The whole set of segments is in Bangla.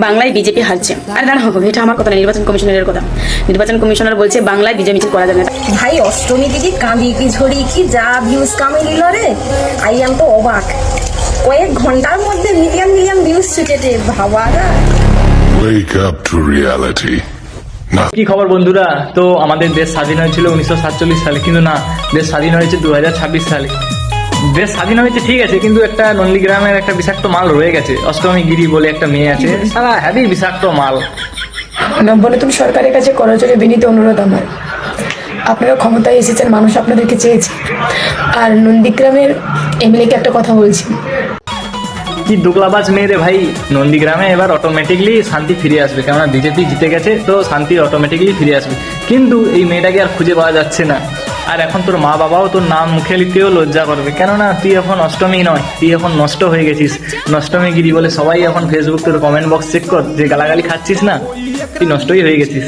বাংলায় বিজেপি হারছে। আর দাঁড়া হোক, এটা আমার কথা না, নির্বাচন কমিশনারের কথা। নির্বাচন কমিশনার বলছে বাংলায় বিজয় মিছিল করা যাবে না। ভাই অষ্টমী দিদি কাঁদি কি ঝড়ি কি যা ভিউজ কামে নিল রে, আই এম তো অবাক। কয়েক ঘন্টার মধ্যে মিলিয়ন মিলিয়ন ভিউজ ছুটেছে, ভাবা না। Wake up to reality. কি খবর বন্ধুরা? তো আমাদের দেশ স্বাধীন হয়েছিল 1947 সালে, কিন্তু না, দেশ স্বাধীন হয়েছে 2026 সালে। দেশ স্বাধীন হয়েছে ঠিক আছে, কিন্তু একটা নন্দীগ্রামের একটা বিষাক্ত মাল রয়ে গেছে। অষ্টমী গিরি বলে একটা মেয়ে আছে, সারা হ্যাভি বিষাক্ত মাল। নবনতুন সরকারের কাছে করজোড়ে বিনীত অনুরোধ আমার, আপনারা ক্ষমতায় এসেছেন, মানুষ আপনাদেরকে চেয়েছে। আর নন্দীগ্রামের এমএলএকে একটা কথা বলছি, কি দোকলাবাজ মেয়ে রে ভাই। নন্দীগ্রামে এবার অটোমেটিকলি শান্তি ফিরে আসবে, কেননা বিজেপি জিতে গেছে, তো শান্তি অটোমেটিকলি ফিরে আসবে। কিন্তু এই মেয়েটাকে আর খুঁজে পাওয়া যাচ্ছে না। আর এখন তোর মা বাবাও তোর নাম মুখে লিখতেও লজ্জা করবে, কেননা তুই এখন অষ্টমী নয়, তুই এখন নষ্ট হয়ে গেছিস। নষ্টমী গিরি বলে সবাই এখন ফেসবুক তোর কমেন্ট বক্স চেক কর, যে গালাগালি খাচ্ছিস না, তুই নষ্টই হয়ে গেছিস।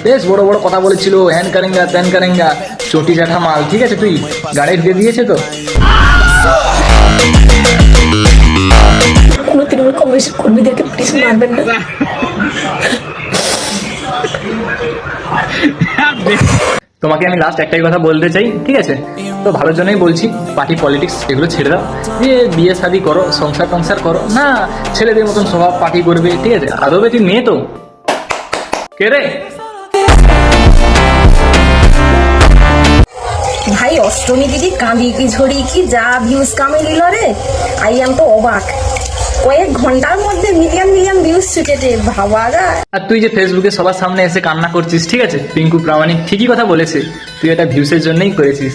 বেশ বড় বড় কথা বলেছিল, হ্যান কারেঙ্গা ত্যান কারেঙ্গা, চটি জ্যাঠা মাল। ঠিক আছে, তুই গাড়ি ঢুকে দিয়েছে তো। কোনো তৃণমূল কংগ্রেসের কর্মীদেরকে প্লিজ মারবেন না। তোমাকে আমি লাস্ট একটাই কথা বলতে চাই, ঠিক আছে? তো ভালোর জন্যই বলছি, পার্টি পলিটিক্স এগুলো ছেড়ে দাও। যে বিয়ে শাদী করো, সংসার টংসার করো না, ছেলেদের মতন স্বভাব পার্টি করবে, ঠিক আছে? আদবে তুই মেয়ে তো কে রে? ভাই অষ্টমী দিদি কাঁদি কি ঝড়ি কি যা ভিউজ কামে নিল রে, আই এম তো অবাক। কয়েক ঘন্টার মধ্যে মিলিয়ন মিলিয়ন ভিউজ ছুটেছে, ভাবা না। আর তুই যে ফেসবুকে সবার সামনে এসে কান্না করছিস, ঠিক আছে? পিঙ্কু প্রামাণিক ঠিকই কথা বলেছে, তুই এটা ভিউসের জন্যই করেছিস।